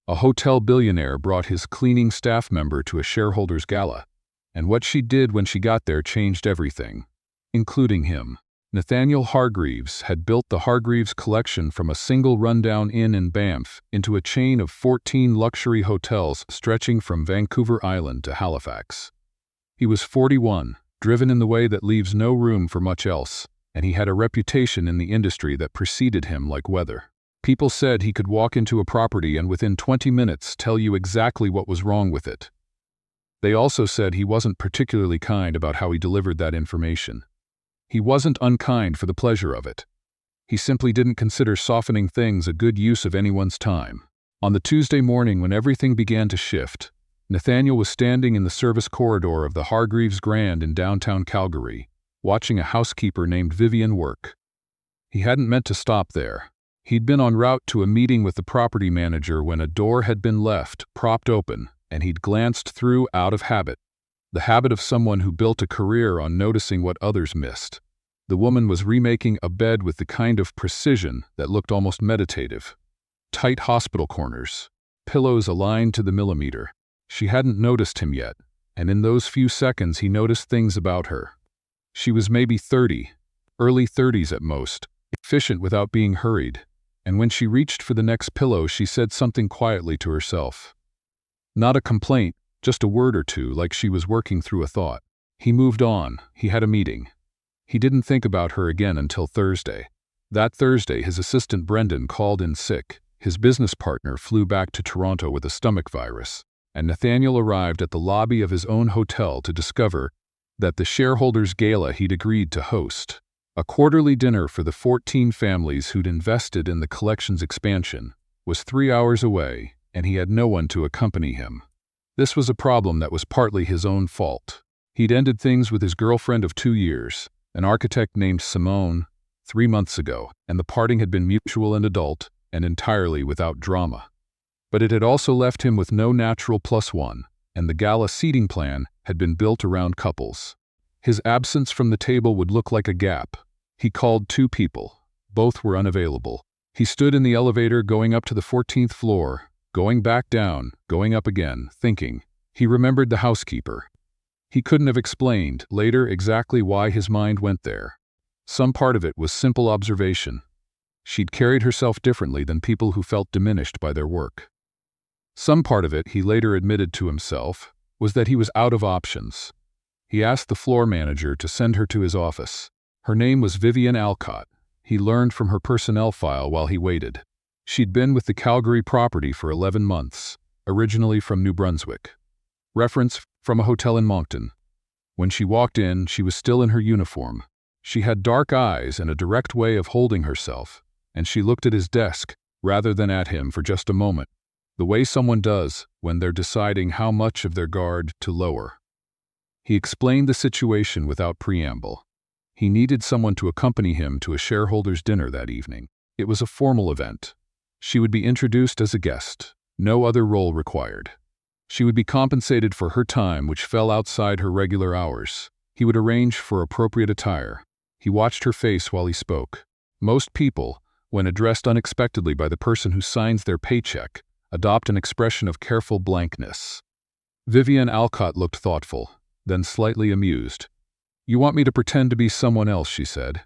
A hotel billionaire brought his cleaning staff member to a shareholders gala, and what she did when she got there changed everything, including him. Nathaniel Hargreaves had built the Hargreaves collection from a single rundown inn in Banff into a chain of 14 luxury hotels stretching from Vancouver Island to Halifax. He was 41, driven in the way that leaves no room for much else, and he had a reputation in the industry that preceded him like weather. People said he could walk into a property and within 20 minutes tell you exactly what was wrong with it. They also said he wasn't particularly kind about how he delivered that information. He wasn't unkind for the pleasure of it. He simply didn't consider softening things a good use of anyone's time. On the Tuesday morning when everything began to shift, Nathaniel was standing in the service corridor of the Hargreaves Grand in downtown Calgary, watching a housekeeper named Vivian work. He hadn't meant to stop there. He'd been en route to a meeting with the property manager when a door had been left, propped open, and he'd glanced through out of habit. The habit of someone who built a career on noticing what others missed. The woman was remaking a bed with the kind of precision that looked almost meditative. Tight hospital corners, pillows aligned to the millimeter. She hadn't noticed him yet, and in those few seconds he noticed things about her. She was maybe 30, early 30s at most, efficient without being hurried, and when she reached for the next pillow she said something quietly to herself. Not a complaint, just a word or two, like she was working through a thought. He moved on. He had a meeting. He didn't think about her again until Thursday. That Thursday, his assistant Brendan called in sick. His business partner flew back to Toronto with a stomach virus, and Nathaniel arrived at the lobby of his own hotel to discover that the Shareholders Gala he'd agreed to host, a quarterly dinner for the 14 families who'd invested in the collection's expansion, was 3 hours away, and he had no one to accompany him. This was a problem that was partly his own fault. He'd ended things with his girlfriend of 2 years, an architect named Simone, 3 months ago, and the parting had been mutual and adult, and entirely without drama. But it had also left him with no natural +1, and the gala seating plan had been built around couples. His absence from the table would look like a gap. He called 2 people. Both were unavailable. He stood in the elevator going up to the 14th floor, going back down, going up again, thinking. He remembered the housekeeper. He couldn't have explained, later, exactly why his mind went there. Some part of it was simple observation. She'd carried herself differently than people who felt diminished by their work. Some part of it, he later admitted to himself, was that he was out of options. He asked the floor manager to send her to his office. Her name was Vivian Alcott. He learned from her personnel file while he waited. She'd been with the Calgary property for 11 months, originally from New Brunswick. Reference from a hotel in Moncton. When she walked in, she was still in her uniform. She had dark eyes and a direct way of holding herself, and she looked at his desk, rather than at him, for just a moment, the way someone does when they're deciding how much of their guard to lower. He explained the situation without preamble. He needed someone to accompany him to a shareholders' dinner that evening. It was a formal event. She would be introduced as a guest, no other role required. She would be compensated for her time, which fell outside her regular hours. He would arrange for appropriate attire. He watched her face while he spoke. Most people, when addressed unexpectedly by the person who signs their paycheck, adopt an expression of careful blankness. Vivian Alcott looked thoughtful, then slightly amused. "You want me to pretend to be someone else," she said.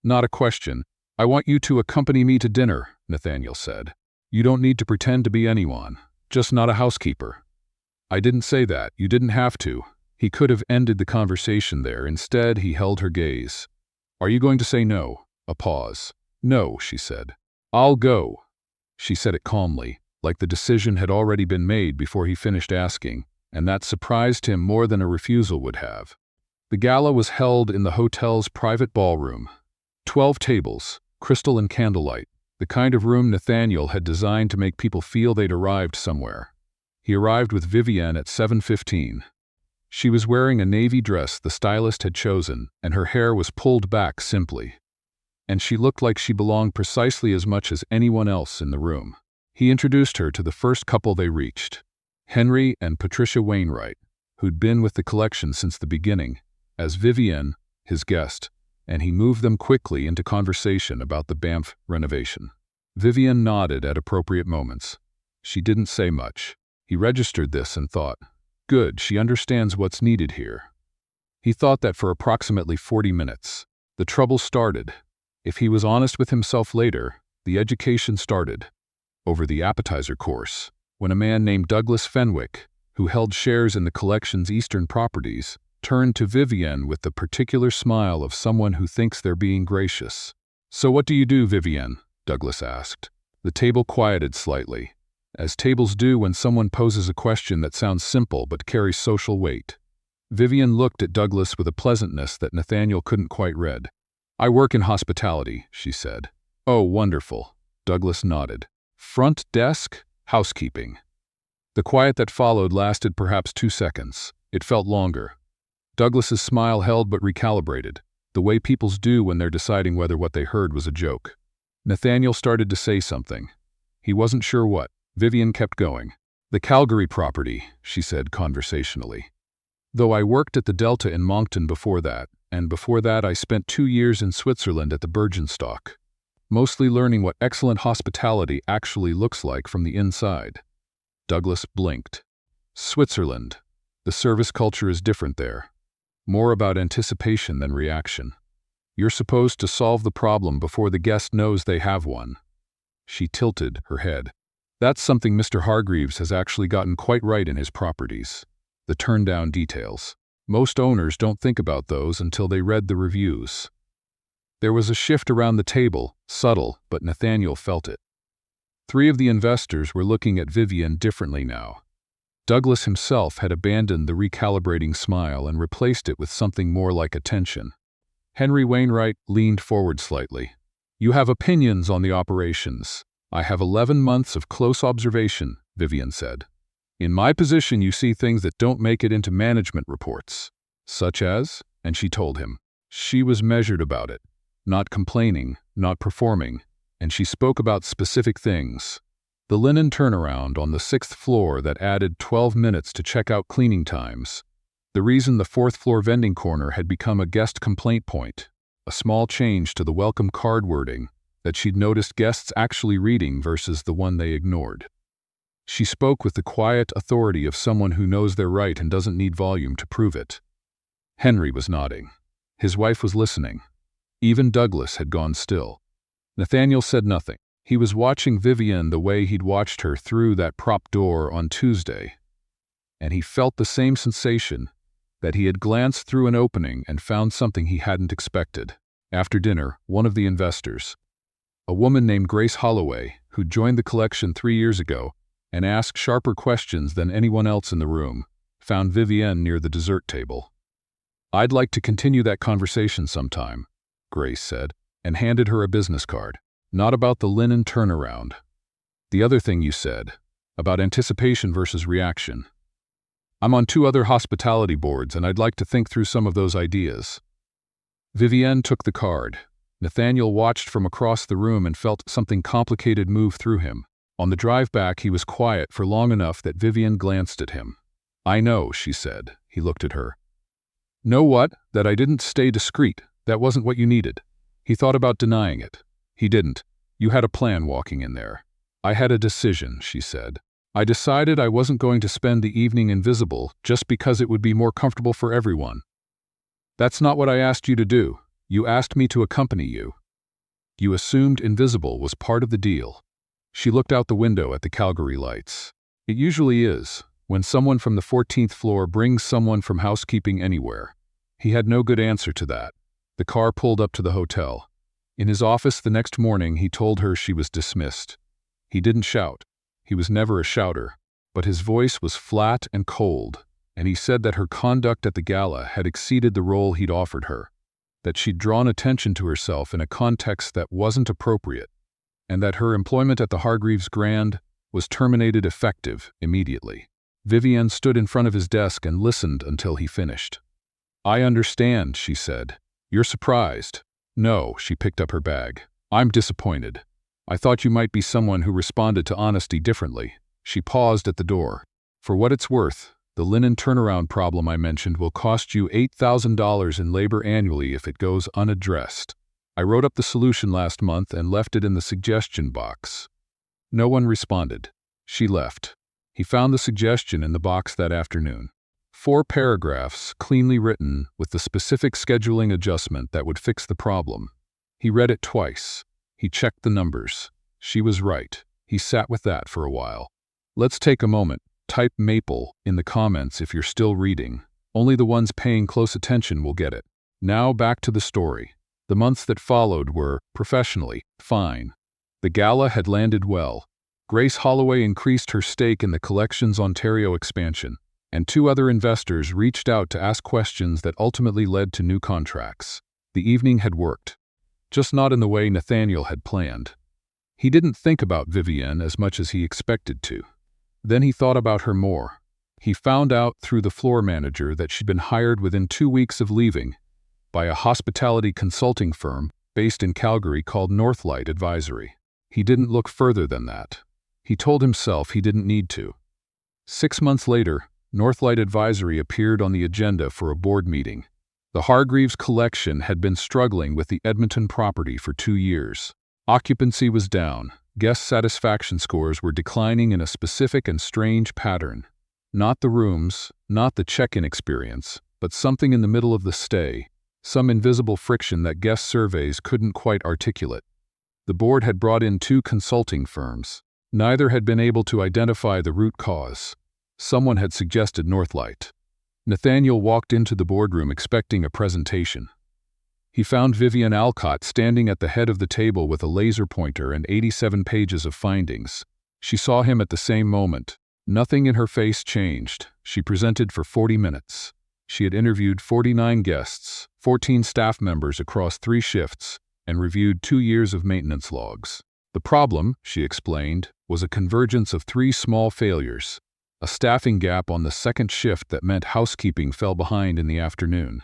"Not a question. I want you to accompany me to dinner," Nathaniel said. "You don't need to pretend to be anyone, just not a housekeeper." "I didn't say that. You didn't have to." He could have ended the conversation there. Instead, he held her gaze. "Are you going to say no?" A pause. "No," she said. "I'll go." She said it calmly, like the decision had already been made before he finished asking, and that surprised him more than a refusal would have. The gala was held in the hotel's private ballroom. 12 tables, crystal and candlelight, the kind of room Nathaniel had designed to make people feel they'd arrived somewhere. He arrived with Vivienne at 7:15. She was wearing a navy dress the stylist had chosen, and her hair was pulled back simply. And she looked like she belonged precisely as much as anyone else in the room. He introduced her to the first couple they reached, Henry and Patricia Wainwright, who'd been with the collection since the beginning, as Vivienne, his guest, and he moved them quickly into conversation about the Banff renovation. Vivienne nodded at appropriate moments. She didn't say much. He registered this and thought, good, she understands what's needed here. He thought that for approximately 40 minutes. The trouble started. If he was honest with himself later, the education started. Over the appetizer course, when a man named Douglas Fenwick, who held shares in the collection's Eastern properties, turned to Vivienne with the particular smile of someone who thinks they're being gracious. "So what do you do, Vivienne?" Douglas asked. The table quieted slightly, as tables do when someone poses a question that sounds simple but carries social weight. Vivienne looked at Douglas with a pleasantness that Nathaniel couldn't quite read. "I work in hospitality," she said. "Oh, wonderful." Douglas nodded. "Front desk? Housekeeping." The quiet that followed lasted perhaps 2 seconds. It felt longer. Douglas's smile held but recalibrated, the way people's do when they're deciding whether what they heard was a joke. Nathaniel started to say something. He wasn't sure what. Vivienne kept going. "The Calgary property," she said conversationally. "Though I worked at the Delta in Moncton before that, and before that I spent 2 years in Switzerland at the Bergenstock, mostly learning what excellent hospitality actually looks like from the inside." Douglas blinked. "Switzerland. The service culture is different there. More about anticipation than reaction. You're supposed to solve the problem before the guest knows they have one." She tilted her head. "That's something Mr. Hargreaves has actually gotten quite right in his properties. The turn-down details. Most owners don't think about those until they read the reviews." There was a shift around the table, subtle, but Nathaniel felt it. 3 of the investors were looking at Vivienne differently now. Douglas himself had abandoned the recalibrating smile and replaced it with something more like attention. Henry Wainwright leaned forward slightly. "You have opinions on the operations. I have 11 months of close observation," Vivienne said. "In my position, you see things that don't make it into management reports." "Such as?" And she told him. She was measured about it, not complaining, not performing, and she spoke about specific things. The linen turnaround on the 6th floor that added 12 minutes to checkout cleaning times. The reason the 4th floor vending corner had become a guest complaint point. A small change to the welcome card wording that she'd noticed guests actually reading versus the one they ignored. She spoke with the quiet authority of someone who knows they're right and doesn't need volume to prove it. Henry was nodding. His wife was listening. Even Douglas had gone still. Nathaniel said nothing. He was watching Vivienne the way he'd watched her through that prop door on Tuesday. And he felt the same sensation, that he had glanced through an opening and found something he hadn't expected. After dinner, one of the investors, a woman named Grace Holloway, who joined the collection 3 years ago and asked sharper questions than anyone else in the room, found Vivienne near the dessert table. "I'd like to continue that conversation sometime," Grace said, and handed her a business card. "Not about the linen turnaround. The other thing you said, about anticipation versus reaction. I'm on 2 other hospitality boards, and I'd like to think through some of those ideas." Vivienne took the card. Nathaniel watched from across the room and felt something complicated move through him. On the drive back, he was quiet for long enough that Vivienne glanced at him. "I know," she said. He looked at her. "Know what? That I didn't stay discreet. That wasn't what you needed." He thought about denying it. "He didn't. You had a plan walking in there." "I had a decision," she said. "I decided I wasn't going to spend the evening invisible just because it would be more comfortable for everyone." "That's not what I asked you to do. You asked me to accompany you. You assumed invisible was part of the deal." She looked out the window at the Calgary lights. "It usually is, when someone from the 14th floor brings someone from housekeeping anywhere." He had no good answer to that. The car pulled up to the hotel. In his office the next morning, he told her she was dismissed. He didn't shout. He was never a shouter. But his voice was flat and cold, and he said that her conduct at the gala had exceeded the role he'd offered her, that she'd drawn attention to herself in a context that wasn't appropriate, and that her employment at the Hargreaves Grand was terminated effective immediately. Vivienne stood in front of his desk and listened until he finished. "I understand," she said. "You're surprised." "No," she picked up her bag. "I'm disappointed. I thought you might be someone who responded to honesty differently." She paused at the door. "For what it's worth, the linen turnaround problem I mentioned will cost you $8,000 in labor annually if it goes unaddressed. I wrote up the solution last month and left it in the suggestion box." No one responded. She left. He found the suggestion in the box that afternoon. 4 paragraphs, cleanly written, with the specific scheduling adjustment that would fix the problem. He read it twice. He checked the numbers. She was right. He sat with that for a while. Let's take a moment. Type Maple in the comments if you're still reading. Only the ones paying close attention will get it. Now back to the story. The months that followed were, professionally, fine. The gala had landed well. Grace Holloway increased her stake in the collection's Ontario expansion, and 2 other investors reached out to ask questions that ultimately led to new contracts. The evening had worked, just not in the way Nathaniel had planned. He didn't think about Vivienne as much as he expected to. Then he thought about her more. He found out through the floor manager that she'd been hired within 2 weeks of leaving by a hospitality consulting firm based in Calgary called Northlight Advisory. He didn't look further than that. He told himself he didn't need to. 6 months later, Northlight Advisory appeared on the agenda for a board meeting. The Hargreaves collection had been struggling with the Edmonton property for 2 years. Occupancy was down. Guest satisfaction scores were declining in a specific and strange pattern. Not the rooms, not the check-in experience, but something in the middle of the stay, some invisible friction that guest surveys couldn't quite articulate. The board had brought in 2 consulting firms. Neither had been able to identify the root cause. Someone had suggested Northlight. Nathaniel walked into the boardroom expecting a presentation. He found Vivienne Alcott standing at the head of the table with a laser pointer and 87 pages of findings. She saw him at the same moment. Nothing in her face changed. She presented for 40 minutes. She had interviewed 49 guests, 14 staff members across 3 shifts, and reviewed 2 years of maintenance logs. The problem, she explained, was a convergence of 3 small failures. A staffing gap on the 2nd shift that meant housekeeping fell behind in the afternoon.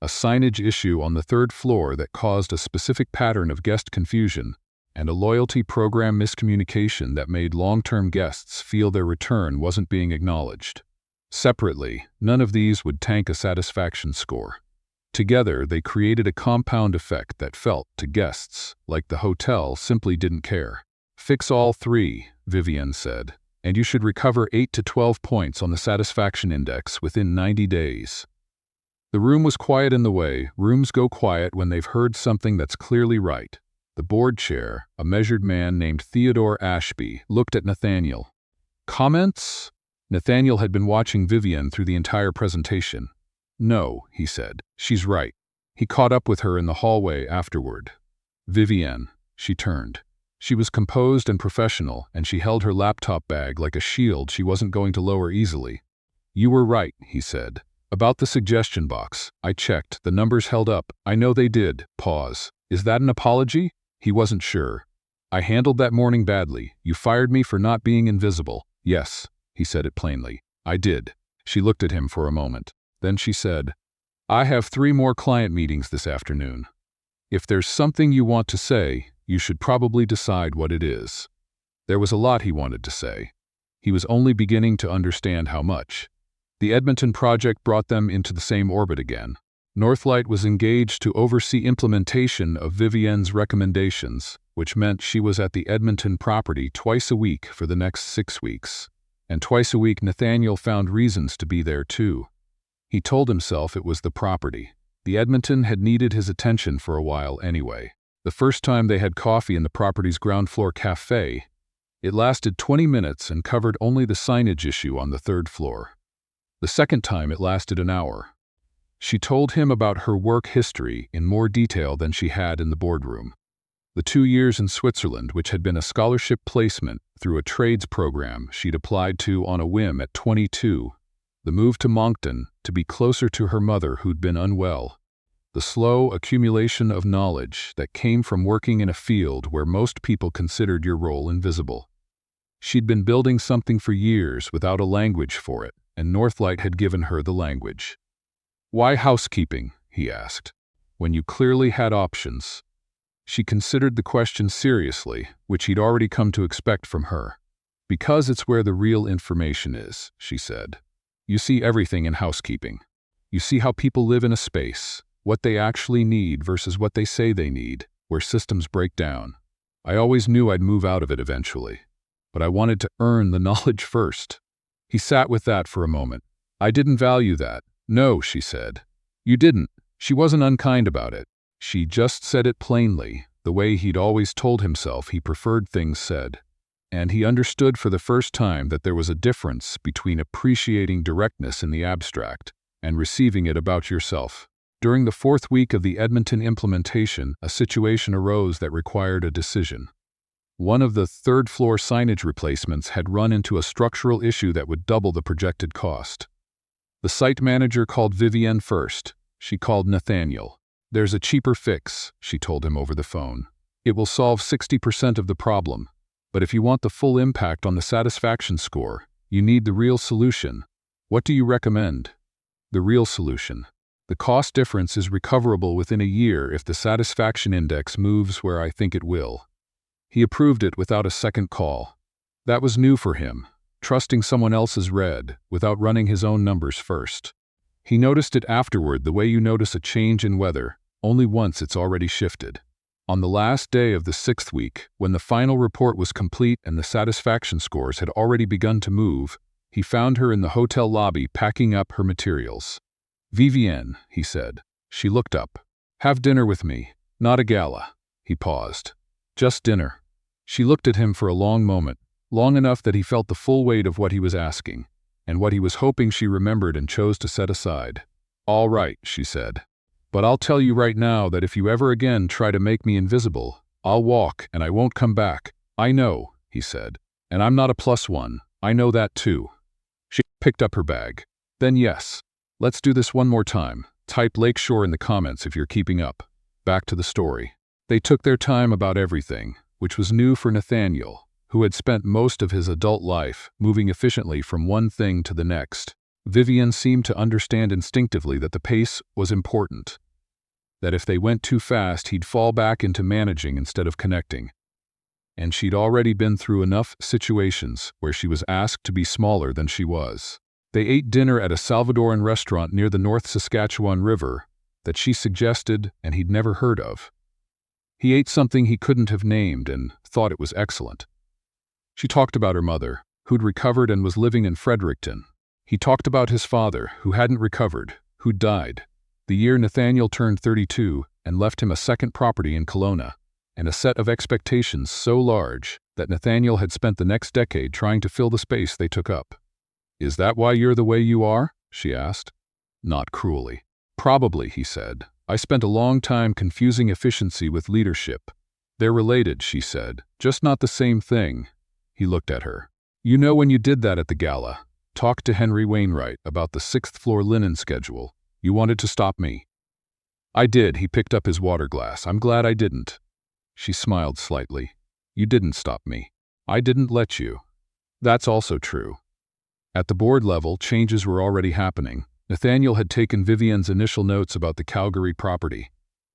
A signage issue on the 3rd floor that caused a specific pattern of guest confusion, and a loyalty program miscommunication that made long-term guests feel their return wasn't being acknowledged. Separately, none of these would tank a satisfaction score. Together, they created a compound effect that felt, to guests, like the hotel simply didn't care. Fix all 3, Vivienne said, and you should recover 8 to 12 points on the satisfaction index within 90 days. The room was quiet in the way rooms go quiet when they've heard something that's clearly right. The board chair, a measured man named Theodore Ashby, looked at Nathaniel. Comments? Nathaniel had been watching Vivienne through the entire presentation. No, he said. She's right. He caught up with her in the hallway afterward. Vivienne, she turned. She was composed and professional, and she held her laptop bag like a shield she wasn't going to lower easily. You were right, he said. About the suggestion box. I checked. The numbers held up. I know they did. Pause. Is that an apology? He wasn't sure. I handled that morning badly. You fired me for not being invisible. Yes, he said it plainly. I did. She looked at him for a moment. Then she said, I have 3 more client meetings this afternoon. If there's something you want to say, you should probably decide what it is. There was a lot he wanted to say. He was only beginning to understand how much. The Edmonton project brought them into the same orbit again. Northlight was engaged to oversee implementation of Vivienne's recommendations, which meant she was at the Edmonton property twice a week for the next 6 weeks. And twice a week Nathaniel found reasons to be there too. He told himself it was the property. The Edmonton had needed his attention for a while anyway. The first time they had coffee in the property's ground floor cafe, it lasted 20 minutes and covered only the signage issue on the 3rd floor. The second time it lasted an hour. She told him about her work history in more detail than she had in the boardroom. The 2 years in Switzerland, which had been a scholarship placement through a trades program she'd applied to on a whim at 22, the move to Moncton to be closer to her mother who'd been unwell, the slow accumulation of knowledge that came from working in a field where most people considered your role invisible. She'd been building something for years without a language for it, and Northlight had given her the language. Why housekeeping, he asked, when you clearly had options? She considered the question seriously, which he'd already come to expect from her. Because it's where the real information is, she said. You see everything in housekeeping. You see how people live in a space, what they actually need versus what they say they need, where systems break down. I always knew I'd move out of it eventually. but I wanted to earn the knowledge first. He sat with that for a moment. I didn't value that. No, she said. You didn't. She wasn't unkind about it. She just said it plainly, the way he'd always told himself he preferred things said. And he understood for the first time that there was a difference between appreciating directness in the abstract and receiving it about yourself. During the 4th week of the Edmonton implementation, a situation arose that required a decision. One of the 3rd-floor signage replacements had run into a structural issue that would double the projected cost. The site manager called Vivienne first. She called Nathaniel. There's a cheaper fix, she told him over the phone. It will solve 60% of the problem. But if you want the full impact on the satisfaction score, you need the real solution. What do you recommend? The real solution. The cost difference is recoverable within a year if the satisfaction index moves where I think it will. He approved it without a second call. That was new for him, trusting someone else's read without running his own numbers first. He noticed it afterward the way you notice a change in weather, only once it's already shifted. On the last day of the 6th week, when the final report was complete and the satisfaction scores had already begun to move, he found her in the hotel lobby packing up her materials. Vivienne, he said. She looked up. Have dinner with me. Not a gala. He paused. Just dinner. She looked at him for a long moment, long enough that he felt the full weight of what he was asking, and what he was hoping she remembered and chose to set aside. All right, she said. But I'll tell you right now that if you ever again try to make me invisible, I'll walk and I won't come back. I know, he said. And I'm not a +1. I know that too. She picked up her bag. Then yes. Let's do this one more time. Type Lakeshore in the comments if you're keeping up. Back to the story. They took their time about everything, which was new for Nathaniel, who had spent most of his adult life moving efficiently from one thing to the next. Vivienne seemed to understand instinctively that the pace was important, that if they went too fast he'd fall back into managing instead of connecting. And she'd already been through enough situations where she was asked to be smaller than she was. They ate dinner at a Salvadoran restaurant near the North Saskatchewan River that she suggested and he'd never heard of. He ate something he couldn't have named and thought it was excellent. She talked about her mother, who'd recovered and was living in Fredericton. He talked about his father, who hadn't recovered, who'd died, the year Nathaniel turned 32 and left him a second property in Kelowna, and a set of expectations so large that Nathaniel had spent the next decade trying to fill the space they took up. Is that why you're the way you are? She asked. Not cruelly. Probably, he said. I spent a long time confusing efficiency with leadership. They're related, she said, just not the same thing. He looked at her. You know when you did that at the gala, talked to Henry Wainwright about the 6th-floor linen schedule, you wanted to stop me. I did, he picked up his water glass. I'm glad I didn't. She smiled slightly. You didn't stop me. I didn't let you. That's also true. At the board level, changes were already happening. Nathaniel had taken Vivienne's initial notes about the Calgary property,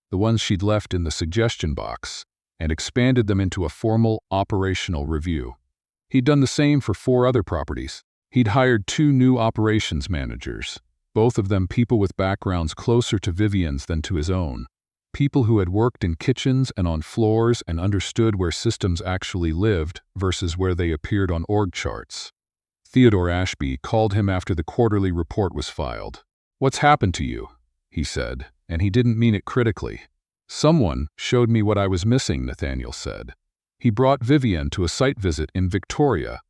the ones she'd left in the suggestion box, and expanded them into a formal operational review. He'd done the same for 4 other properties. He'd hired 2 new operations managers, both of them people with backgrounds closer to Vivienne's than to his own, people who had worked in kitchens and on floors and understood where systems actually lived versus where they appeared on org charts. Theodore Ashby called him after the quarterly report was filed. What's happened to you? He said, and he didn't mean it critically. Someone showed me what I was missing, Nathaniel said. He brought Vivienne to a site visit in Victoria,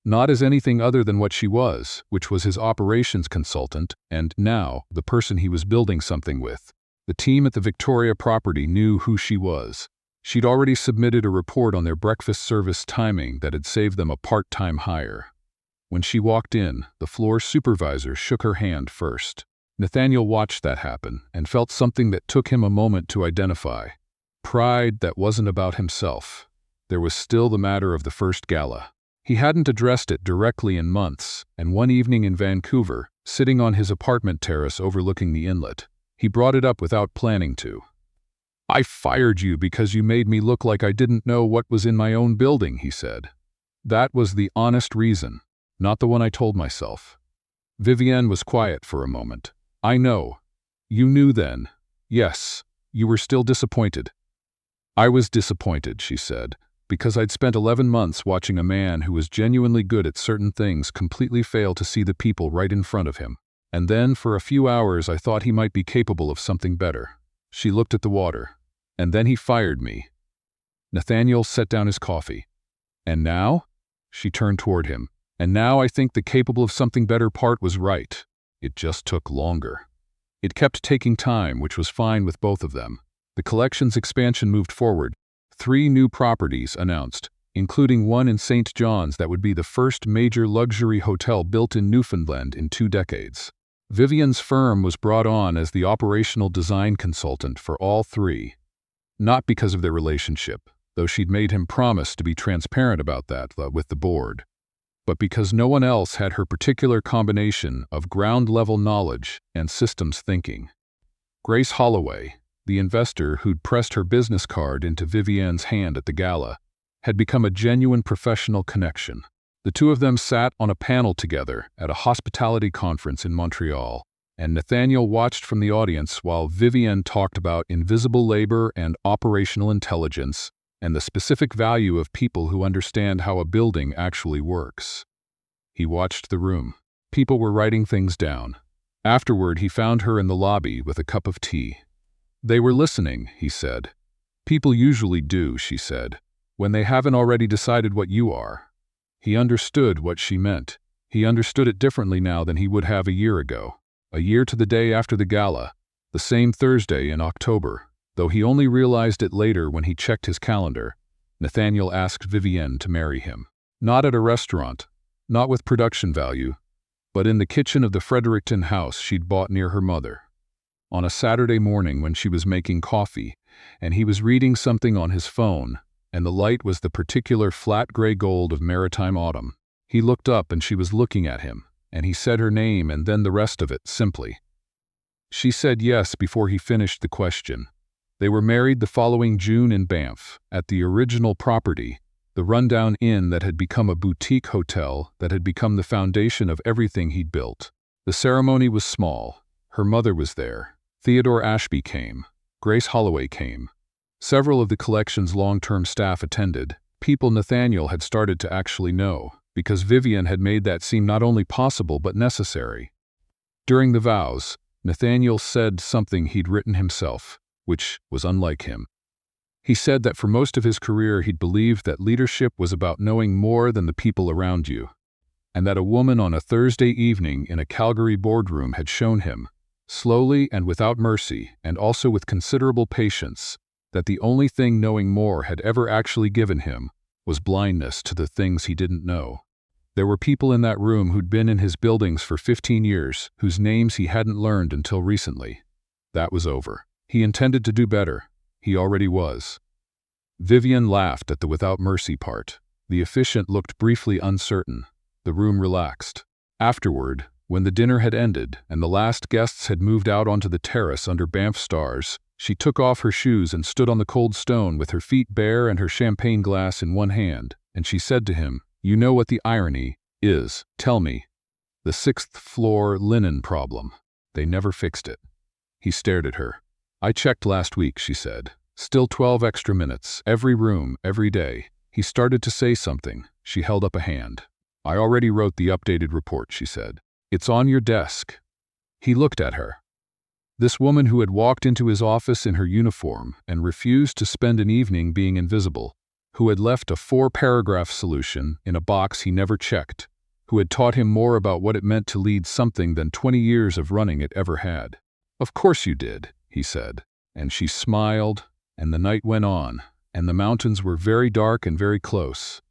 not as anything other than what she was, which was his operations consultant and, now, the person he was building something with. The team at the Victoria property knew who she was. She'd already submitted a report on their breakfast service timing that had saved them a part-time hire. When she walked in, the floor supervisor shook her hand first. Nathaniel watched that happen and felt something that took him a moment to identify. Pride that wasn't about himself. There was still the matter of the first gala. He hadn't addressed it directly in months, and one evening in Vancouver, sitting on his apartment terrace overlooking the inlet, he brought it up without planning to. I fired you because you made me look like I didn't know what was in my own building, he said. That was the honest reason. Not the one I told myself. Vivienne was quiet for a moment. I know. You knew then. Yes. You were still disappointed. I was disappointed, she said. Because I'd spent 11 months watching a man who was genuinely good at certain things completely fail to see the people right in front of him. And then, for a few hours, I thought he might be capable of something better. She looked at the water. And then he fired me. Nathaniel set down his coffee. And now? She turned toward him. And now I think the capable of something better part was right. It just took longer. It kept taking time, which was fine with both of them. The collection's expansion moved forward. 3 new properties announced, including one in St. John's that would be the first major luxury hotel built in Newfoundland in 2 decades. Vivian's firm was brought on as the operational design consultant for all 3. Not because of their relationship, though she'd made him promise to be transparent about that with the board, but because no one else had her particular combination of ground-level knowledge and systems thinking. Grace Holloway, the investor who'd pressed her business card into Vivian's hand at the gala, had become a genuine professional connection. The 2 of them sat on a panel together at a hospitality conference in Montreal, and Nathaniel watched from the audience while Vivian talked about invisible labor and operational intelligence and the specific value of people who understand how a building actually works. He watched the room. People were writing things down. Afterward, he found her in the lobby with a cup of tea. They were listening, he said. People usually do, she said, when they haven't already decided what you are. He understood what she meant. He understood it differently now than he would have a year ago. A year to the day after the gala, the same Thursday in October, though he only realized it later when he checked his calendar. Nathaniel asked Vivian to marry him. Not at a restaurant, not with production value, but in the kitchen of the Fredericton house she'd bought near her mother. On a Saturday morning when she was making coffee, and he was reading something on his phone, and the light was the particular flat gray gold of maritime autumn. He looked up and she was looking at him, and he said her name and then the rest of it, simply. She said yes before he finished the question. They were married the following June in Banff, at the original property, the rundown inn that had become a boutique hotel that had become the foundation of everything he'd built. The ceremony was small. Her mother was there. Theodore Ashby came. Grace Holloway came. Several of the collection's long-term staff attended, people Nathaniel had started to actually know, because Vivian had made that seem not only possible but necessary. During the vows, Nathaniel said something he'd written himself, which was unlike him. He said that for most of his career he'd believed that leadership was about knowing more than the people around you, and that a woman on a Thursday evening in a Calgary boardroom had shown him, slowly and without mercy, and also with considerable patience, that the only thing knowing more had ever actually given him was blindness to the things he didn't know. There were people in that room who'd been in his buildings for 15 years, whose names he hadn't learned until recently. That was over. He intended to do better. He already was. Vivian laughed at the without mercy part. The officiant looked briefly uncertain. The room relaxed. Afterward, when the dinner had ended and the last guests had moved out onto the terrace under Banff stars, she took off her shoes and stood on the cold stone with her feet bare and her champagne glass in one hand, and she said to him, "You know what the irony is, tell me." "The 6th floor linen problem. They never fixed it." He stared at her. "I checked last week," she said. "Still 12 extra minutes, every room, every day." He started to say something. She held up a hand. "I already wrote the updated report," she said. "It's on your desk." He looked at her. This woman who had walked into his office in her uniform and refused to spend an evening being invisible, who had left a 4-paragraph solution in a box he never checked, who had taught him more about what it meant to lead something than 20 years of running it ever had. "Of course you did," he said. And she smiled, and the night went on, and the mountains were very dark and very close,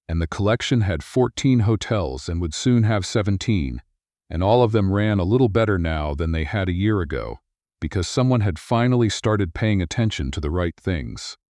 and the collection had 14 hotels and would soon have 17, and all of them ran a little better now than they had a year ago, because someone had finally started paying attention to the right things.